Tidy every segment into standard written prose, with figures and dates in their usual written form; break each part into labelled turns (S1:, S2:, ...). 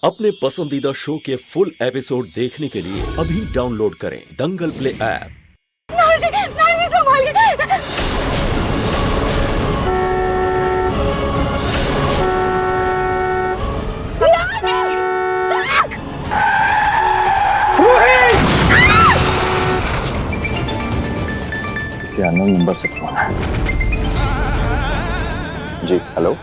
S1: अपने पसंदीदा शो के फुल एपिसोड देखने के लिए अभी डाउनलोड करें दंगल प्ले ऐप।
S2: नाजी संभालिए।
S3: किसी अननोन नंबर से फोन है। जी हेलो।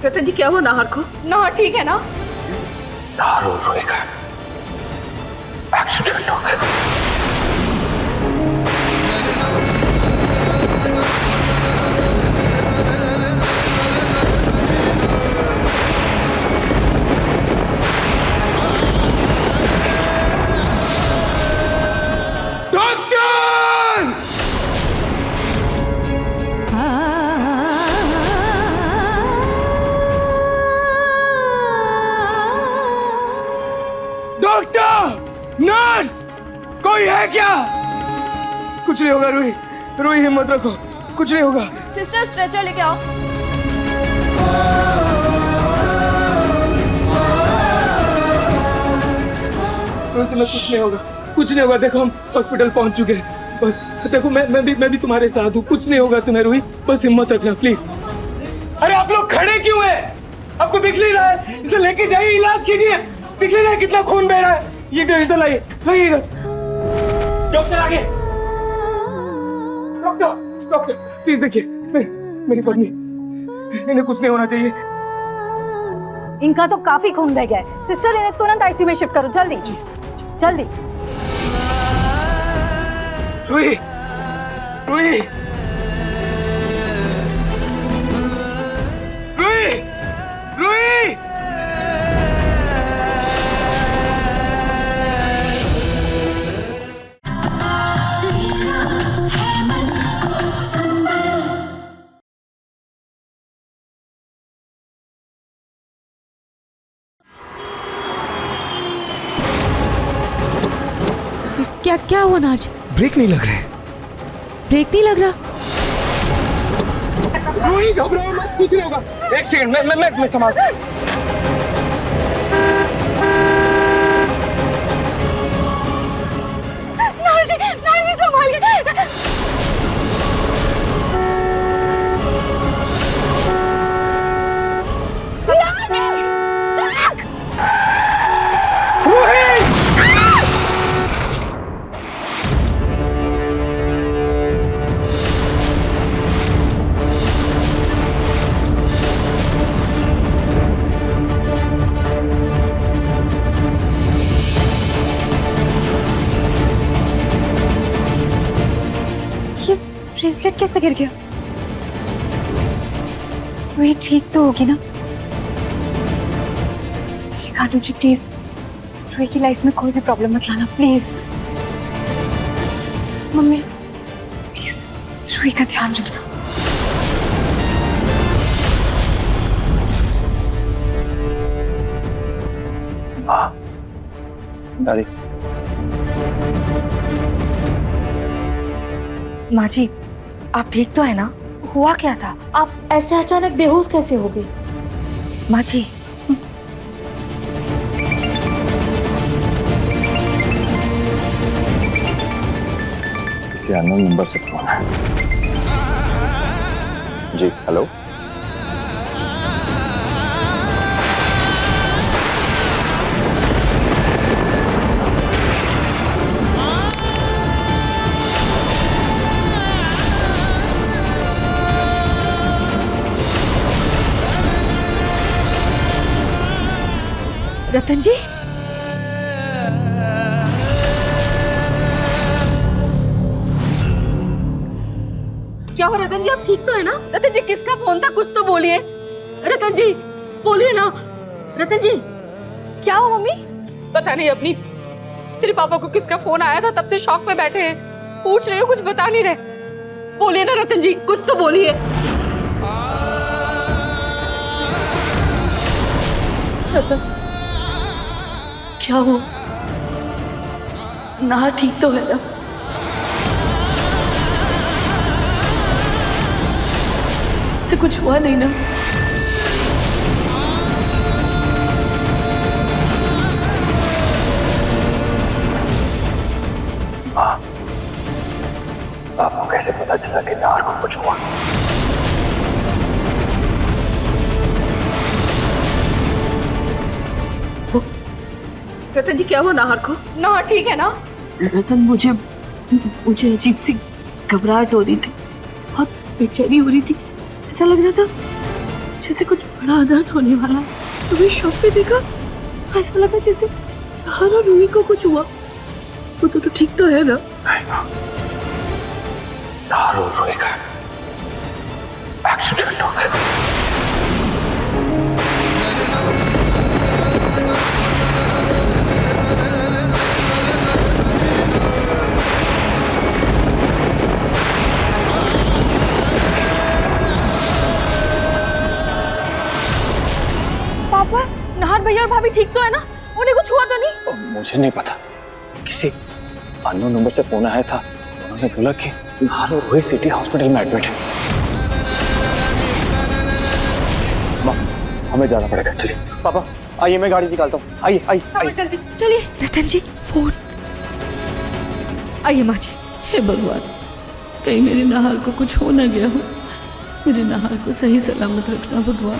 S2: रतन जी क्या हुआ नाहर को? नाहर ठीक है ना?
S3: नाहर और रोए का एक्सीडेंट हो गया।
S4: डॉक्टर, नर्स, कोई है क्या? कुछ नहीं होगा रूही, रूही हिम्मत रखो, कुछ नहीं होगा।
S2: सिस्टर स्ट्रेचर लेके आओ।
S4: तुम्हें कुछ नहीं होगा, कुछ नहीं होगा। देखो हम हॉस्पिटल पहुंच चुके हैं। बस देखो मैं भी तुम्हारे साथ हूँ। कुछ नहीं होगा तुम्हें रूही, बस हिम्मत रखना प्लीज। अरे आप लोग खड़े क्यों हैं? आपको दिख नहीं रहा है? इसे लेके जाइए, इलाज कीजिए। दिख नहीं रहा है कितना खून बह रहा है? ये इधर लाइए, लाइए इधर। डॉक्टर आगे। डॉक्टर, डॉक्टर प्लीज देखिए, मेरी पत्नी, इन्हें कुछ नहीं होना चाहिए।
S5: इनका तो काफी खून बह गया है। सिस्टर इन्हें तुरंत आईसीयू में शिफ्ट करो, जल्दी जल्दी।
S4: रूही, रूही, रूही, रूही।
S2: क्या हुआ नाज?
S4: ब्रेक नहीं लग रहे।
S2: ब्रेक नहीं लग रहा?
S4: रूही घबराओ मत, कुछ नहीं होगा। एक सेकंड, मैं संभाल।
S2: नाजी संभालिए।
S5: ब्रेसलेट कैसे गिर गया? वही ठीक तो होगी ना? कानू जी प्लीज, रूही की लाइफ में कोई भी प्रॉब्लम मत लाना प्लीज। मम्मी प्लीज रूही का ध्यान रखना।
S3: दादी,
S6: माँ जी आप ठीक तो है ना? हुआ क्या था? आप ऐसे अचानक बेहोश कैसे हो गई? माँ जी
S3: किसी अननोन नंबर से फोन है। जी हेलो।
S6: रतन जी,
S2: क्या हो रतन जी, आप ठीक तो है ना? रतन जी किसका फोन था? कुछ तो बोलिए। रतन जी बोलिए ना। रतन जी
S5: क्या हो मम्मी?
S2: पता नहीं अपनी तेरे पापा को किसका फोन आया था, तब से शॉक में बैठे हैं। पूछ रहे हो, कुछ बता नहीं रहे। बोलिए ना रतन जी, कुछ तो बोलिए। रतन क्या हुआ?
S6: ना ठीक तो है ना? से कुछ हुआ नहीं ना?
S3: आपको कैसे पता चला कि नाहर को कुछ हुआ?
S2: रतन जी क्या हुआ नाहर को? नाहर ठीक है ना?
S6: रतन, मुझे अजीब सी घबराहट हो रही थी, बहुत बेचैनी हो रही थी। ऐसा लग रहा था जैसे कुछ बड़ा दर्द होने वाला है। तुम्हें शॉप पे देखा, ऐसा लगा जैसे नाहर और रूही को कुछ हुआ। वो तो ठीक तो है ना?
S3: नाहर और रूही का एक्सीडेंट हो गया।
S2: पापा, नाहर भैया और भाभी ठीक तो है ना? उन्हें कुछ हुआ तो नहीं?
S3: मुझे नहीं पता, किसी अननोन नंबर से फोन आया था। उन्होंने बोला कि नाहर और रूही सिटी हॉस्पिटल में एडमिट है। माँ, हमें जाना पड़ेगा। चलिए पापा, आइए मैं गाड़ी निकालता हूँ। आइए आइए आइए।
S2: चलिए। रतन जी फोन। आइए माँ जी।
S6: हे भगवान, कहीं मेरे नाहर को कुछ हो ना गया हो। मेरे नाहर को सही सलामत रखना भगवान।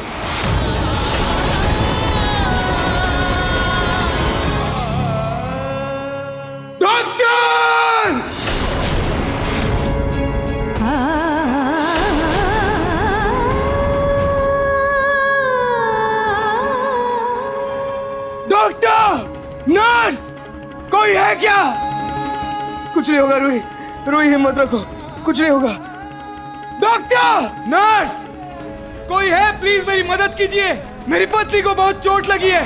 S4: डॉक्टर, नर्स, कोई है क्या? कुछ नहीं होगा रूही, रूही हिम्मत रखो, कुछ नहीं होगा। डॉक्टर, नर्स, कोई है? प्लीज मेरी मदद कीजिए, मेरी पत्नी को बहुत चोट लगी है।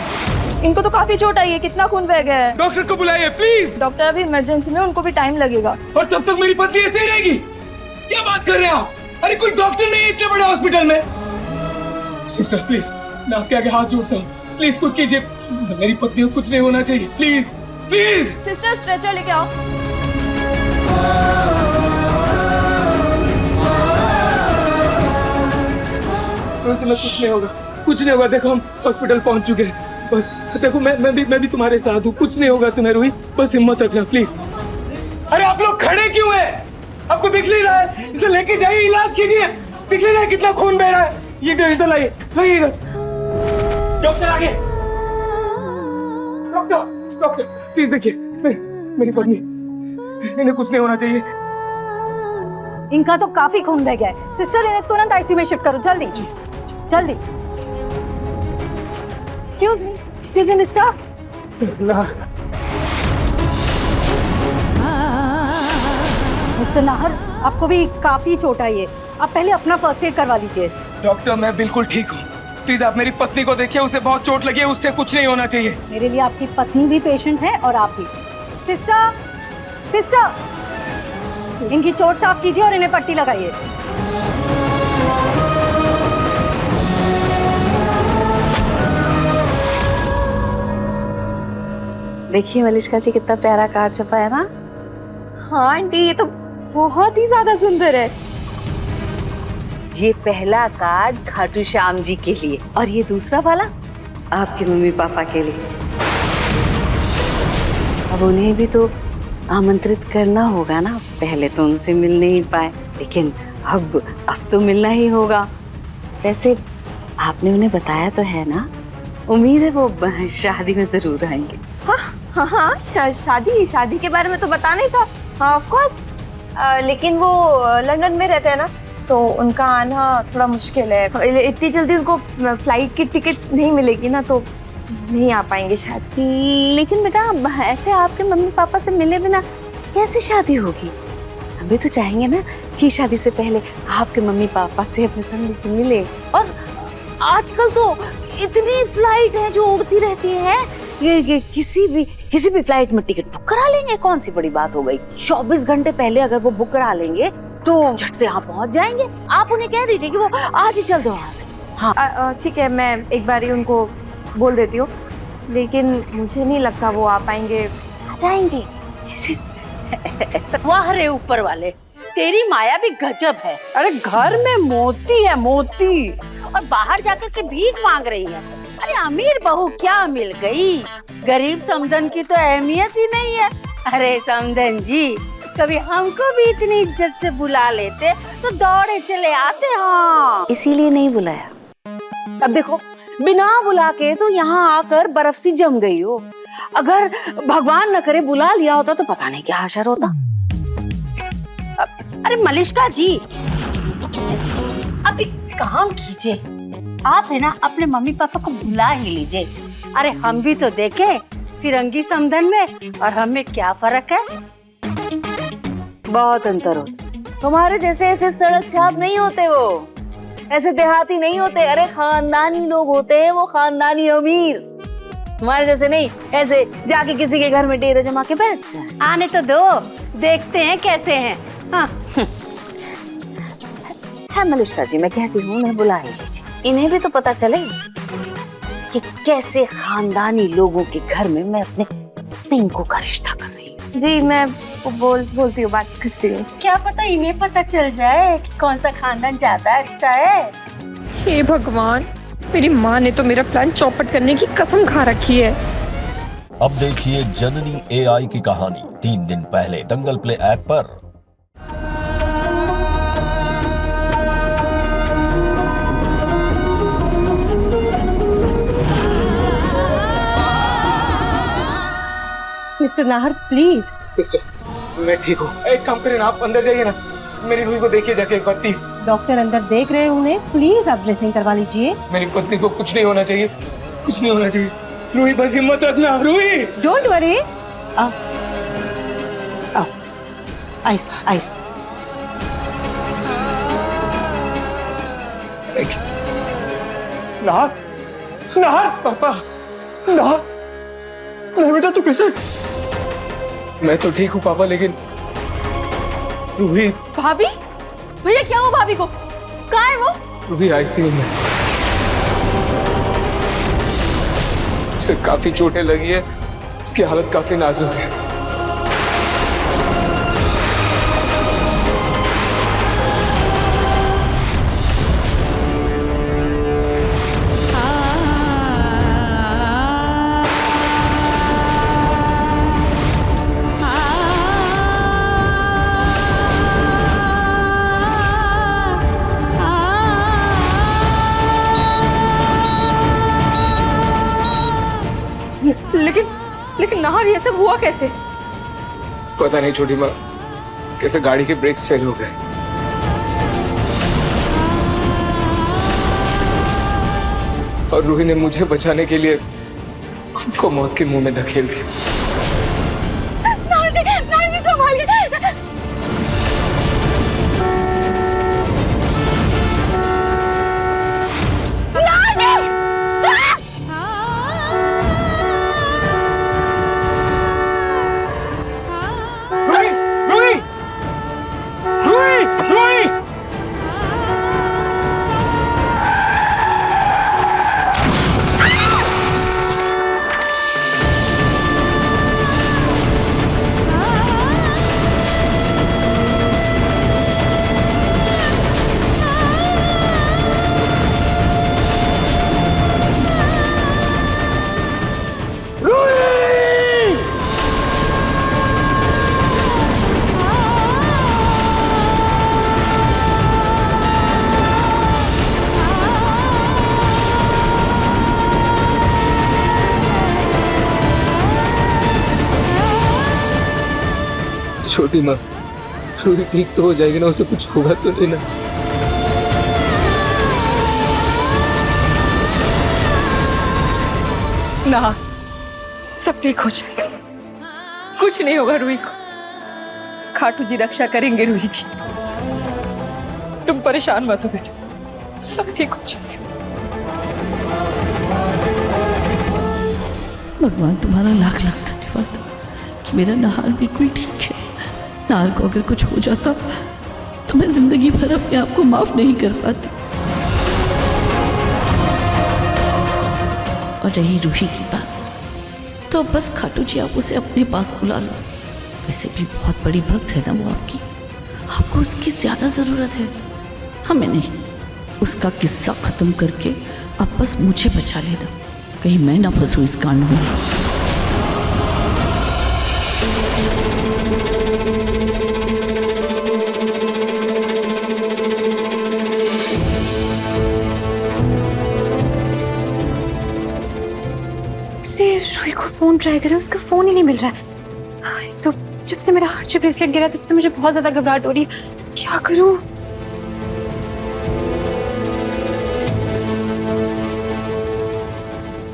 S7: इनको तो काफी चोट आई है, कितना खून बह गया है।
S4: डॉक्टर को बुलाइए प्लीज।
S7: डॉक्टर अभी इमरजेंसी में, उनको भी टाइम लगेगा।
S4: और तब तक मेरी पत्नी ऐसे ही रहेगी? क्या बात कर रहे हैं आप? अरे कोई डॉक्टर नहीं है इतने बड़े हॉस्पिटल में। सिस्टर प्लीज, मैं आपके आगे हाथ जोड़ता हूँ, प्लीज कुछ कीजिए, मेरी पत्नी को कुछ नहीं होना चाहिए, प्लीज प्लीज।
S7: सिस्टर स्ट्रेचर लेके आओ।
S4: कुछ नहीं होगा, कुछ नहीं होगा। देखो हम हॉस्पिटल पहुंच चुके हैं। बस देखो मैं भी तुम्हारे साथ हूँ, कुछ नहीं होगा तुम्हें रूही, बस हिम्मत रखना प्लीज। अरे आप लोग खड़े क्यों हैं? आपको दिख नहीं रहा है? इसे लेके जाइए, इलाज कीजिए। दिख नहीं रहा है कितना खून बह रहा है? ये इधर लाइए, लाइए इधर। डॉक्टर आगे। डॉक्टर, डॉक्टर प्लीज देखिए, मेरी पत्नी, इन्हें कुछ नहीं होना चाहिए।
S5: इनका तो काफी खून बह गया है। सिस्टर, इन्हें तुरंत आईसीयू में शिफ्ट करो, जल्दी जल्दी। Excuse me mister. Mister Nahar, आपको भी काफी चोट आई है, आप पहले अपना फर्स्ट एड करवा लीजिए।
S4: डॉक्टर मैं बिल्कुल ठीक हूँ, प्लीज आप मेरी पत्नी को देखिए, उसे बहुत चोट लगी है, उससे कुछ नहीं होना चाहिए।
S5: मेरे लिए आपकी पत्नी भी पेशेंट है और आप भी। सिस्टर, सिस्टर, इनकी चोट साफ कीजिए और इन्हें पट्टी लगाइए।
S8: देखिए मलिष्का जी, कितना प्यारा कार्ड छपा है ना।
S7: हाँ आंटी, ये तो बहुत ही ज्यादा सुंदर है।
S8: ये पहला कार्ड खाटू श्याम जी के लिए और ये दूसरा वाला आपके मम्मी पापा के लिए। अब उन्हें भी तो आमंत्रित करना होगा ना। पहले तो उनसे मिल नहीं पाए, लेकिन अब तो मिलना ही होगा। वैसे आपने उन्हें बताया तो है ना? उम्मीद है वो शादी में जरूर आएंगे।
S7: हाँ, शादी के बारे में तो बता नहीं था। हाँ ऑफ कोर्स, लेकिन वो लंदन में रहते हैं ना, तो उनका आना थोड़ा मुश्किल है। इतनी जल्दी उनको फ्लाइट की टिकट नहीं मिलेगी ना, तो नहीं आ पाएंगे शायद।
S8: लेकिन बेटा, ऐसे आपके मम्मी पापा से मिले बिना कैसे शादी होगी? हम भी तो चाहेंगे ना कि शादी से पहले आपके मम्मी पापा से अपने संगी से मिले। और आजकल तो इतनी फ्लाइट है जो उड़ती रहती है, ये किसी भी फ्लाइट में टिकट बुक करा लेंगे। कौन सी बड़ी बात हो गई? 24 घंटे पहले अगर वो बुक करा लेंगे तो झट से यहाँ पहुँच जाएंगे। आप उन्हें कह दीजिए कि वो आज ही चल दो वहाँ से। हाँ
S7: ठीक है, मैं एक बार ही उनको बोल देती हूँ, लेकिन मुझे नहीं लगता वो आ पाएंगे।
S8: आ जाएंगे, वाह रे ऊपर वाले, तेरी माया भी गजब है। अरे घर में मोती है मोती, और बाहर जाकर के भीख मांग रही है। अरे अमीर बहू क्या मिल गई, गरीब समधन की तो अहमियत ही नहीं है। अरे समधन जी, कभी हमको भी इतनी इज्जत से बुला लेते तो दौड़े चले आते। हाँ, इसीलिए नहीं बुलाया। अब देखो, बिना बुला के तो यहाँ आकर बर्फ सी जम गई हो। अगर भगवान न करे बुला लिया होता तो पता नहीं क्या हशर होता। अरे मलिष्का जी, अब एक काम कीजिए, आप है ना अपने मम्मी पापा को बुला ही लीजिए। अरे हम भी तो देखे फिरंगी समधन में और हमें क्या फर्क है।
S7: बहुत अंतर होता। तुम्हारे जैसे ऐसे सड़क छाप नहीं होते, वो ऐसे देहाती नहीं होते। अरे खानदानी लोग होते हैं, वो खानदानी अमीर। तुम्हारे जैसे नहीं ऐसे जाके किसी के घर में डेरे जमा के बैठ जाए।
S8: आने तो दो, देखते हैं कैसे हैं। हाँ
S7: है मलिष्का जी, मैं कहती हूँ मैं बुला ही लीजिए। इन्हें भी तो पता चले कि कैसे खानदानी लोगों के घर में मैं अपने पिंकू का रिश्ता कर रही हूँ। जी मैं बोलती हूँ, बात करती हूँ।
S8: क्या पता इन्हें पता चल जाए कि कौन सा खानदान ज्यादा अच्छा है।
S2: हे भगवान, मेरी माँ ने तो मेरा प्लान चौपट करने की कसम खा रखी है।
S1: अब देखिए जननी AI की कहानी 3 दिन पहले दंगल प्ले ऐप पर।
S5: Mister Nahar please.
S4: सिस्टर मैं ठीक हूँ। एक काम करें ना, आप अंदर जाइए ना, मेरी रूही को देखिए जाके एक बार प्लीज।
S5: डॉक्टर अंदर देख रहे हैं उन्हें, प्लीज आप ड्रेसिंग करवा लीजिए।
S4: मेरी पत्नी को कुछ नहीं होना चाहिए, कुछ नहीं होना चाहिए। रूही बस हिम्मत रखना, Ruhi.
S5: Don't worry. Ice ice.
S4: नाहर, नाहर, पापा, नाहर, नाहर बेटा तू कैसे? मैं तो ठीक हूँ पापा, लेकिन रूही।
S2: भाभी, भैया क्या हुआ भाभी को? कहाँ है वो?
S4: रूही ICU में। उसे काफी चोटें लगी है, उसकी हालत काफी नाजुक है।
S2: लेकिन नाहर, ये सब हुआ कैसे?
S4: पता नहीं छोटी माँ, कैसे गाड़ी के ब्रेक्स फेल हो गए। और रूही ने मुझे बचाने के लिए खुद को मौत के मुंह में धकेल दिया।
S2: नाहर जी संभालिए।
S4: छोटी माँ, रूही ठीक तो हो जाएगी ना, उसे कुछ होगा तो नहीं ना?
S2: ना, सब ठीक हो जाएगा, कुछ नहीं होगा रूही को। खाटू जी रक्षा करेंगे रूही की, तुम परेशान मत हो बेटा, सब ठीक हो जाएगा।
S6: भगवान तुम्हारा लाख लाख धन्यवाद कि मेरा नाहर बिल्कुल ठीक है। नाहर को अगर कुछ हो जाता तो मैं जिंदगी भर अपने आप को माफ नहीं कर पाती। और रही रूही की बात, तो अब बस खाटू जी आप उसे अपने पास बुला लो, वैसे भी बहुत बड़ी भक्त है ना वो आपकी, आपको उसकी ज्यादा जरूरत है, हमें नहीं। उसका किस्सा खत्म करके अब बस मुझे बचा लेना, कहीं मैं ना फंसूं इस कांड में।
S2: रूही को फोन ट्राई करे, उसका फोन ही नहीं मिल रहा है। तो जब से मेरा हार्ट से ब्रेसलेट गिरा तब से मुझे बहुत ज्यादा घबराहट हो रही है। क्या करूं?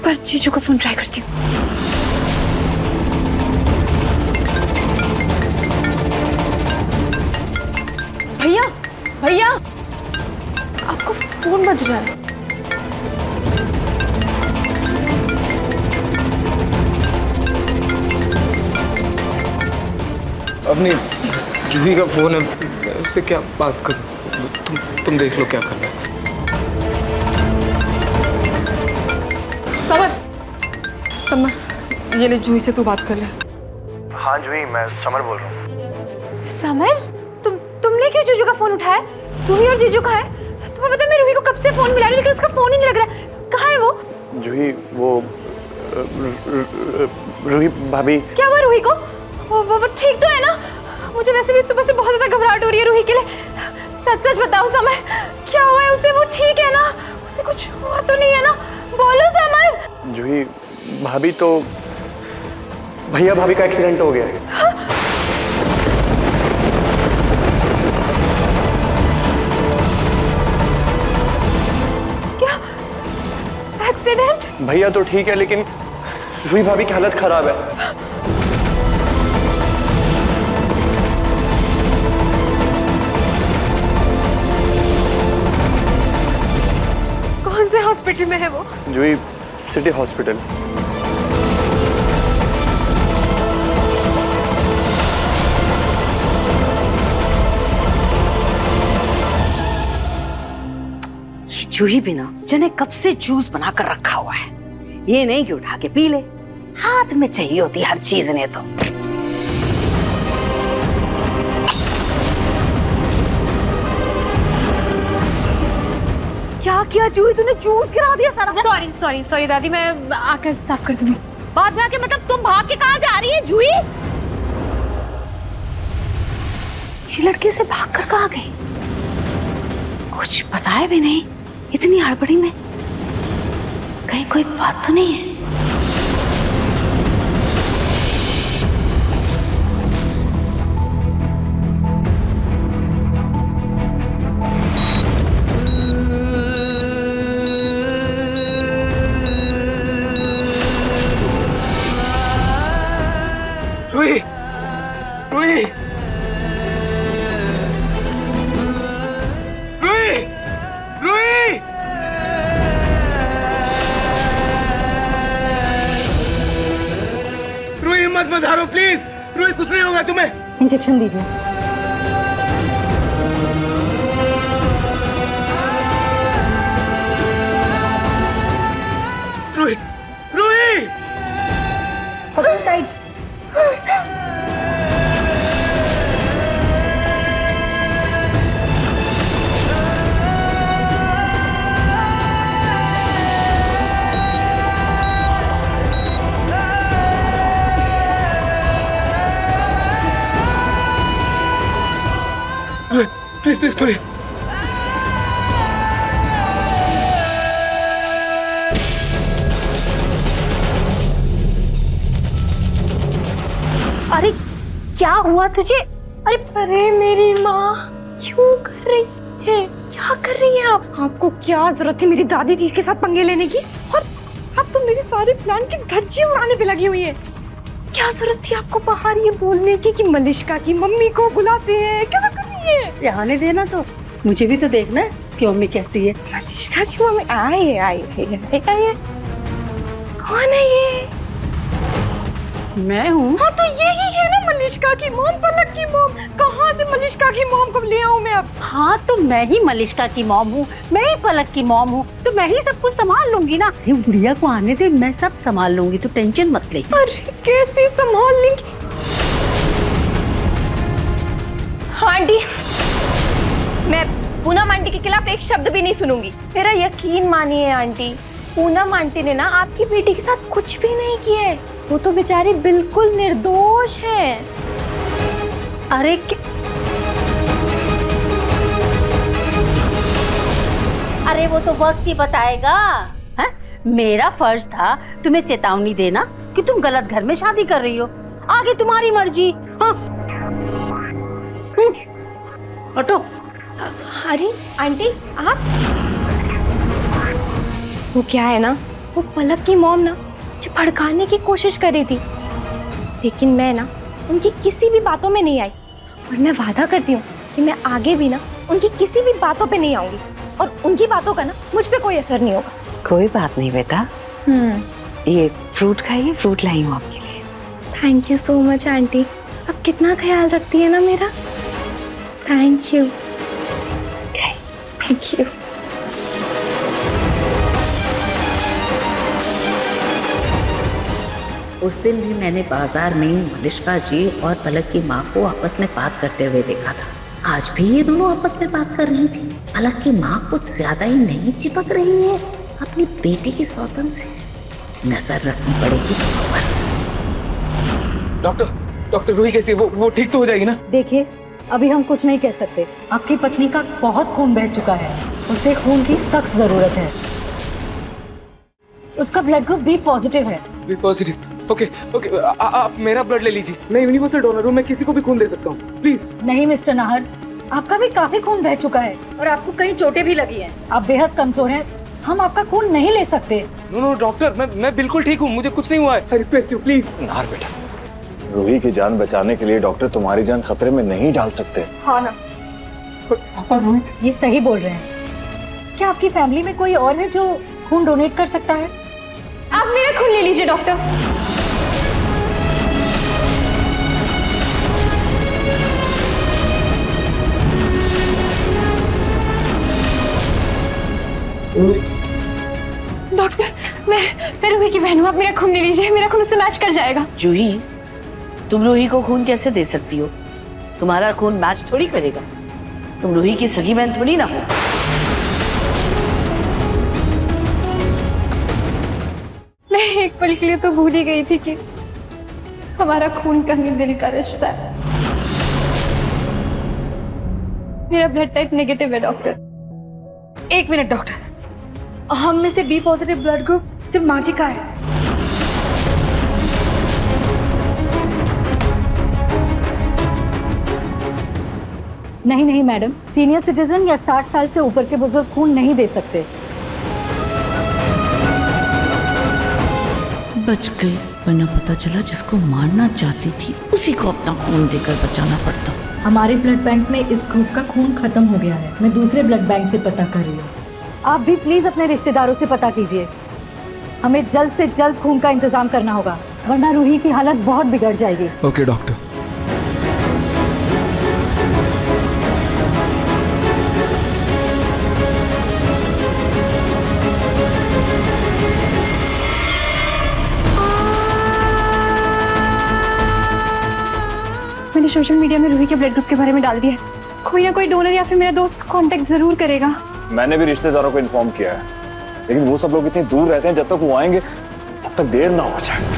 S2: पर जीजू का फोन ट्राई करती हूँ। भैया भैया, आपका फोन बज रहा है।
S4: अपनी जूही का फोन है, मैं उससे क्या बात करूं? तुम देख लो क्या करना है।
S2: समर, ये ले जूही से तू बात कर ले।
S3: हाँ जूही, मैं समर बोल रहा हूँ।
S2: समर, तुमने क्यों जीजू का फोन उठाया? रूही और जीजू कहाँ है? तुम्हें पता है मैं रूही को कब से फोन मिला रही हूँ लेकिन उसका फोन ही नहीं लग रहा। कहाँ है वो?
S3: जूही, वो रूही भाभी।
S2: क्या हुआ रूही को? वो ठीक तो है ना? मुझे वैसे भी सुबह से बहुत ज्यादा घबराहट हो रही है रूही के लिए। सच सच बताओ समर, क्या हुआ है उसे? वो ठीक है ना? उसे कुछ हुआ तो नहीं है ना? बोलो समर।
S3: जूही भाभी तो भैया भाभी का एक्सीडेंट हो गया है।
S2: क्या एक्सीडेंट?
S3: भैया तो ठीक है लेकिन रूही भाभी की हालत खराब है।
S2: कौन से हॉस्पिटल में है वो?
S3: जूही, सिटी हॉस्पिटल।
S8: ये जूही भी ना जने कब से जूस बनाकर रखा हुआ है, ये नहीं कि उठा के पी ले, हाथ में चाहिए होती हर चीज ने तो। क्या किया जूही, तूने जूस गिरा दिया सारा।
S2: सॉरी दादी, मैं आकर साफ कर दूंगी।
S8: बाद में आके मतलब तुम भाग के कहाँ जा रही है जूही? ये लड़के से भागकर कहाँ गई? कुछ बताया भी नहीं, इतनी हड़बड़ी में। कहीं कोई बात तो नहीं है?
S4: रूही, रूही, रूही, रूही। रूही हिम्मत मत हारो प्लीज। रूही कुछ नहीं होगा तुम्हें।
S5: इंजेक्शन दीजिए।
S4: Ruhi, Ruhi.
S5: Tight.
S4: Please please खोलिए।
S5: अरे क्या हुआ तुझे? अरे मेरी माँ क्यों कर रही है? क्या कर रही है आप? आपको क्या जरूरत थी मेरी दादी जी के साथ पंगे लेने की? और आप तो मेरे सारे प्लान की धज्जी उड़ाने पे लगी हुई है। क्या जरूरत थी आपको बाहर ये बोलने की कि मलिष्का की मम्मी को बुलाते हैं? क्या कर रही है?
S8: आने देना, तो मुझे भी तो देखना है उसकी मम्मी कैसी है।
S5: मलिष्का की मम्मी आए कौन है ये?
S8: मैं हूँ।
S5: हाँ तो यही है ना मलिष्का की मॉम, पलक की मॉम। कहाँ से मलिष्का की मॉम को ले आऊँ मैं अब?
S8: हाँ तो मैं ही मलिष्का की मॉम हूँ, मैं ही पलक की मॉम हूँ, तो मैं ही सब कुछ संभाल लूंगी ना। ये बुढ़िया को आने दे, मैं सब संभाल लूंगी, तो टेंशन मत ले।
S5: अरे कैसे संभाल लेंगी?
S7: आंटी, मैं पूनम आंटी के खिलाफ एक शब्द भी नहीं सुनूंगी। मेरा यकीन मानिए आंटी, पूनम आंटी ने ना आपकी बेटी के साथ कुछ भी नहीं किया है। वो तो बेचारी बिल्कुल निर्दोष है।
S8: अरे अरे वो तो वक्त ही बताएगा। है? मेरा फर्ज था तुम्हें चेतावनी देना कि तुम गलत घर में शादी कर रही हो। आगे तुम्हारी मर्जी। हाँ। हटो।
S7: अरे आंटी आप, वो क्या है ना, वो पलक की मॉम ना मुझे भड़काने की कोशिश कर रही थी, लेकिन मैं ना उनकी किसी भी बातों में नहीं आई। और मैं वादा करती हूँ कि मैं आगे भी ना उनकी किसी भी बातों पे नहीं आऊंगी, और उनकी बातों का ना मुझ पे कोई असर नहीं होगा।
S8: कोई बात नहीं बेटा। ये फ्रूट खाइए, फ्रूट लाई हूँ आपके लिए।
S7: Thank you so much aunty, आप कितना ख्याल रखती है ना मेरा। Thank you, thank you.
S8: उस दिन भी मैंने बाजार में मलिश्का जी और पलक की माँ को आपस में बात करते हुए देखा था। आज भी ये दोनों आपस में बात कर रही थी। पलक की माँ कुछ ज्यादा ही नहीं चिपक रही है अपनी बेटी की सौतन से। नजर रखनी पड़ेगी दोनों पर।
S4: डॉक्टर रूही कैसी है? वो ठीक तो हो जाएगी ना?
S6: देखिए, अभी हम कुछ नहीं कह सकते। आपकी पत्नी का बहुत खून बह चुका है, उसे खून की सख्त जरूरत है। उसका ब्लड ग्रुप बी पॉजिटिव है।
S4: B positive? ओके, आप मेरा ब्लड ले लीजिए। मैं यूनिवर्सल डोनर हूँ, मैं किसी को भी खून दे सकता हूँ, प्लीज।
S6: नहीं मिस्टर नाहर, आपका भी काफी खून बह चुका है और आपको कई चोटें भी लगी हैं। आप बेहद कमजोर हैं, हम आपका खून नहीं ले सकते।
S4: नो डॉक्टर, मैं बिल्कुल ठीक हूँ, मुझे कुछ नहीं हुआ है। I request you please.
S3: Nahar बेटा, रूही की जान बचाने के लिए डॉक्टर तुम्हारी जान खतरे में नहीं डाल सकते।
S7: हाँ ना।
S4: पापा रूही,
S6: ये सही बोल रहे हैं। क्या आपकी फैमिली में कोई और है जो खून डोनेट कर सकता है?
S7: आप मेरा खून ले लीजिए डॉक्टर। डॉक्टर, मैं रूही की बहन हूँ, आप मेरा खून ले लीजिए, मेरा खून उससे मैच कर जाएगा।
S8: जूही, तुम रूही को खून कैसे दे सकती हो? तुम्हारा खून मैच थोड़ी करेगा। तुम रूही की सगी बहन थोड़ी ना हो।
S7: मैं एक पल के लिए तो भूल ही गई थी कि हमारा खून कहीं दिल का रिश्ता है। मेरा ब्लड टाइप नेगेटिव है डॉक्टर।
S2: एक मिनट डॉक्टर, हम में से बी पॉजिटिव ब्लड ग्रुप सिर्फ माँ जी का है।
S6: नहीं मैडम, सीनियर सिटीजन या 60 साल से ऊपर के बुजुर्ग खून नहीं दे सकते।
S8: बच गई, वरना पता चला जिसको मारना चाहती थी उसी को अपना खून देकर बचाना पड़ता।
S6: हमारे ब्लड बैंक में इस ग्रुप का खून खत्म हो गया है। मैं दूसरे ब्लड बैंक से पता कर रही हूँ। आप भी प्लीज अपने रिश्तेदारों से पता कीजिए। हमें जल्द से जल्द खून का इंतजाम करना होगा, वरना रूही की हालत बहुत बिगड़ जाएगी।
S4: Okay doctor.
S7: मैंने सोशल मीडिया में रूही के ब्लड ग्रुप के बारे में डाल दिया है। कोई ना कोई डोनर या फिर मेरा दोस्त कांटेक्ट जरूर करेगा।
S3: मैंने भी रिश्तेदारों को इन्फॉर्म किया है, लेकिन वो सब लोग इतनी दूर रहते हैं, जब तक वो आएंगे तब तक देर ना हो जाए।